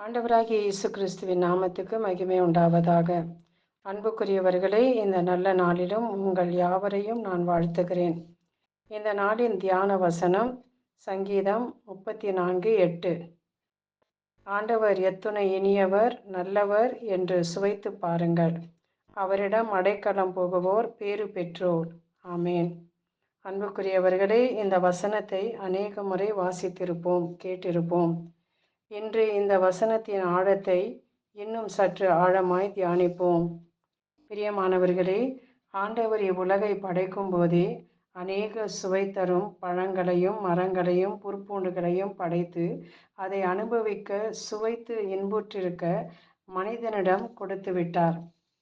ஆண்டவராகிய இயேசு கிறிஸ்துவின் நாமத்துக்கு மகிமை உண்டாவதாக. அன்புக்குரியவர்களே, இந்த நல்ல நாளிலும் உங்கள் யாவரையும் நான் வாழ்த்துகிறேன். இந்த நாளின் தியான வசனம் சங்கீதம் 34:8. ஆண்டவர் எத்துணை இனியவர், நல்லவர் என்று சுவைத்து பாருங்கள். அவரிடம் அடைக்கலம் புகுவோர் பேறு பெற்றோர். ஆமேன். அன்புக்குரியவர்களே, இந்த வசனத்தை அநேக முறை வாசித்திருப்போம், கேட்டிருப்போம். இன்று இந்த வசனத்தின் ஆழத்தை இன்னும் சற்று ஆழமாய் தியானிப்போம். பிரியமானவர்களே, ஆண்டவர் இவ்வுலகை படைக்கும் போதே அநேக சுவை தரும் பழங்களையும் மரங்களையும் புற்பூண்டுகளையும் படைத்து அதை அனுபவிக்க சுவைத்து இன்புற்றிருக்க மனிதனிடம் கொடுத்து விட்டார்.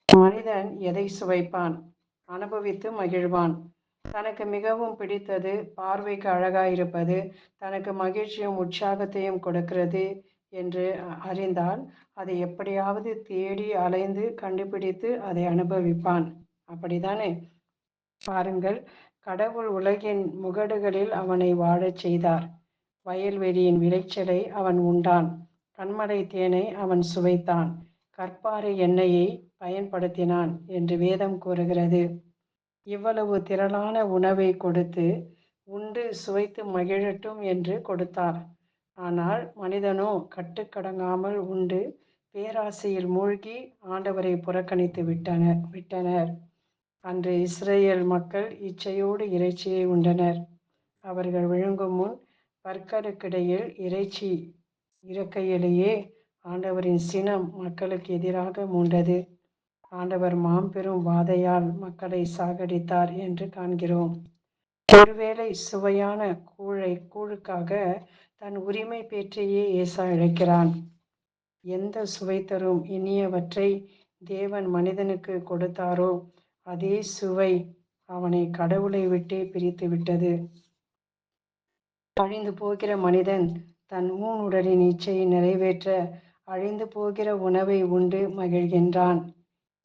மனிதன் எதை சுவைப்பான்? அனுபவித்து மகிழ்வான். தனக்கு மிகவும் பிடித்தது, பார்வைக்கு அழகாயிருப்பது, தனக்கு மகிழ்ச்சியும் உற்சாகத்தையும் கொடுக்கிறது என்று அறிந்தால் அதை எப்படியாவது தேடி அலைந்து கண்டுபிடித்து அதை அனுபவிப்பான். அப்படித்தானே? பாருங்கள், கடவுள் உலகின் முகடுகளில் அவனை வாழச் செய்தார். வயல்வெளியின் விளைச்சலை அவன் உண்டான். கண்மலை தேனை அவன் சுவைத்தான். கற்பாறை எண்ணெயை பயன்படுத்தினான் என்று வேதம் கூறுகிறது. இவ்வளவு திரளான உணவை கொடுத்து உண்டு சுவைத்து மகிழட்டும் என்று கொடுத்தார். ஆனால் மனிதனோ கட்டுக்கடங்காமல் உண்டு பேராசையில் மூழ்கி ஆண்டவரை புறக்கணித்து விட்டனர். அன்று இஸ்ரேல் மக்கள் இச்சையோடு இறைச்சியை உண்டனர். அவர்கள் விழுங்கும் முன் பற்களுக்கிடையில் இறைச்சி இருக்கையிலேயே ஆண்டவரின் சினம் மக்களுக்கு எதிராக மூண்டது. ஆண்டவர் மாம்பெரும் வாதையால் மக்களை சாகடித்தார் என்று காண்கிறோம். ஒருவேளை சுவையான கூழுக்காக தன் உரிமை பேற்றையே ஏசா இழக்கிறான். எந்த சுவை தரும் இனியவற்றை தேவன் மனிதனுக்கு கொடுத்தாரோ அதே சுவை அவனை கடவுளை விட்டே பிரித்து விட்டது. அழிந்து போகிற மனிதன் தன் ஊனுடலின் இச்சையை நிறைவேற்ற அழிந்து போகிற உணவை உண்டு மகிழ்கின்றான்.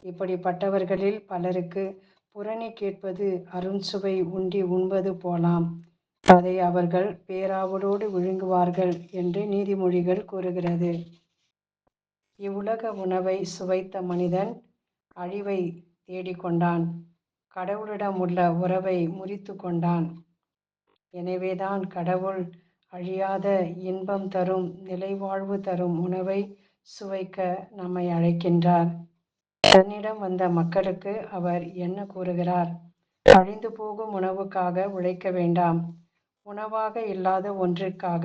இப்படிப்பட்டவர்களில் பலருக்கு புரணி கேட்பது அருண்சுவை உண்டி உண்பது போலாம். அதை அவர்கள் பேராவலோடு விழுங்குவார்கள் என்று நீதிமொழிகள் கூறுகிறது. இவ்வுலக உணவை சுவைத்த மனிதன் அழிவை தேடிக்கொண்டான். கடவுளிடம் உள்ள உறவை முறித்து கொண்டான். எனவேதான் கடவுள் அழியாத இன்பம் தரும் நிலைவாழ்வு தரும் உணவை சுவைக்க நம்மை அழைக்கின்றார். தன்னிடம் வந்த மக்களுக்கு அவர் என்ன கூறுகிறார்? அழிந்து போகும் உணவுக்காக உழைக்க வேண்டாம். உணவாக இல்லாத ஒன்றிற்காக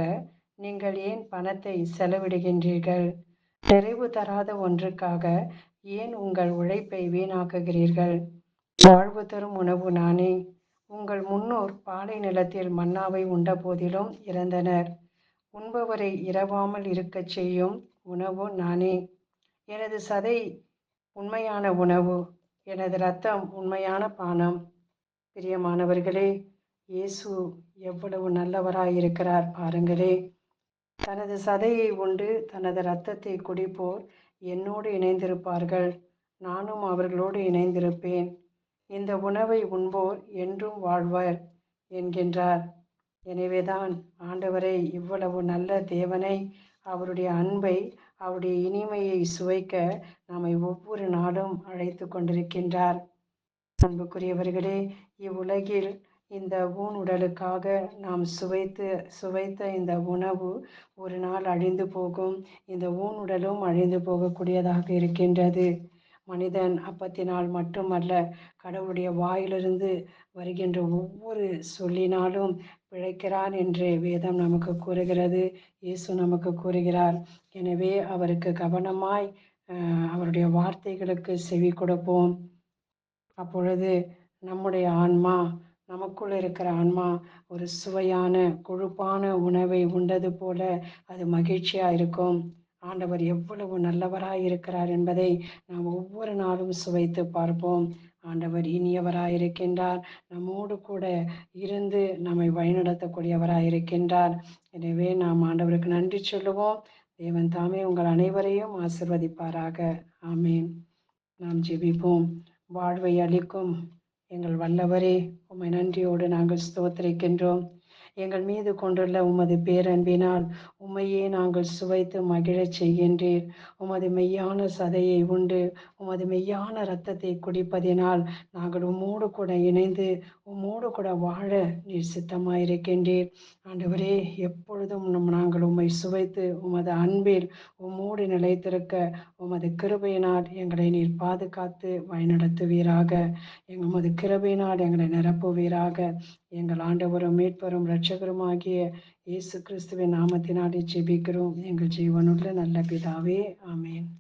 நீங்கள் ஏன் பணத்தை செலவிடுகின்றீர்கள்? நிறைவு தராத ஒன்றுக்காக ஏன் உங்கள் உழைப்பை வீணாக்குகிறீர்கள்? வாழ்வு தரும் உணவு நானே. உங்கள் முன்னோர் பாலை நிலத்தில் மன்னாவை உண்ட போதிலும் இறந்தனர். உண்பவரை இரவாமல் இருக்கச் செய்யும் உணவு நானே. எனது சதை உண்மையான உணவு, எனது இரத்தம் உண்மையான பானம். பிரியமானவர்களே, இயேசு எவ்வளவு நல்லவராயிருக்கிறார் பாருங்களே. தனது சதையை உண்டு தனது இரத்தத்தை குடிப்போர் என்னோடு இணைந்திருப்பார்கள், நானும் அவர்களோடு இணைந்திருப்பேன். இந்த உணவை உண்போர் என்றும் வாழ்வர் என்கின்றார். எனவேதான் ஆண்டவரை, இவ்வளவு நல்ல தேவனை, அவருடைய அன்பை, அவருடைய இனிமையை சுவைக்க நம்மை ஒவ்வொரு நாளும் அழைத்து கொண்டிருக்கின்றார். அன்புக்குரியவர்களே, இவ்வுலகில் இந்த ஊனுடலுக்காக நாம் சுவைத்த இந்த உணவு ஒரு நாள் அழிந்து போகும். இந்த ஊனுடலும் அழிந்து போகக்கூடியதாக இருக்கின்றது. மனிதன் அப்பத்தினால் மட்டுமல்ல, கடவுளுடைய வாயிலிருந்து வருகின்ற ஒவ்வொரு சொல்லினாலும் பிழைக்கிறான் என்று வேதம் நமக்கு கூறுகிறது, இயேசு நமக்கு கூறுகிறார். எனவே அவருக்கு கவனமாய் அவருடைய வார்த்தைகளுக்கு செவி கொடுப்போம். அப்பொழுது நம்முடைய ஆன்மா, நமக்குள் இருக்கிற ஆன்மா ஒரு சுவையான கொழுப்பான உணவை உண்டது போல அது மகிழ்ச்சியாக இருக்கும். ஆண்டவர் எவ்வளவு நல்லவராய் இருக்கிறார் என்பதை நாம் ஒவ்வொரு நாளும் சுவைத்து பார்ப்போம். ஆண்டவர் இனியவராயிருக்கின்றார். நம்மோடு கூட இருந்து நம்மை வழிநடத்தக்கூடியவராயிருக்கின்றார். எனவே நாம் ஆண்டவருக்கு நன்றி சொல்லுவோம். தேவன் தாமே உங்கள் அனைவரையும் ஆசிர்வதிப்பாராக. ஆமீன். நாம் ஜெபிப்போம். வாழ்வை அளிக்கும் எங்கள் வல்லவரே, உம்மை நன்றியோடு நாங்கள் ஸ்தோத்திரிக்கின்றோம். எங்கள் மீது கொண்டுள்ள உமது பேரன்பினால் உம்மையே நாங்கள் சுவைத்து மகிழச் செய்கின்றீர். உமது மெய்யான சதையை உண்டு உமது மெய்யான இரத்தத்தை குடிப்பதினால் நாங்கள் உம்மோடு கூட இணைந்து உம்மோடு கூட வாழ நீர் சித்தமாயிருக்கின்றீர். ஆண்டவரே, எப்பொழுதும் நாங்கள் உம்மை சுவைத்து உமது அன்பில் உம்மோடு நிலைத்திருக்க உமது கிருபையினால் எங்களை நீர் பாதுகாத்து வழிநடத்துவீராக. உமது கிருபையினால் எங்களை நிரப்புவீராக. எங்கள் ஆண்டவரும் மீட்பரும் இரட்சகருமாகிய இயேசு கிறிஸ்துவின் நாமத்தினாலே ஜெபிக்கிறோம் எங்கள் ஜீவனுள்ள நல்ல பிதாவே. ஆமென்.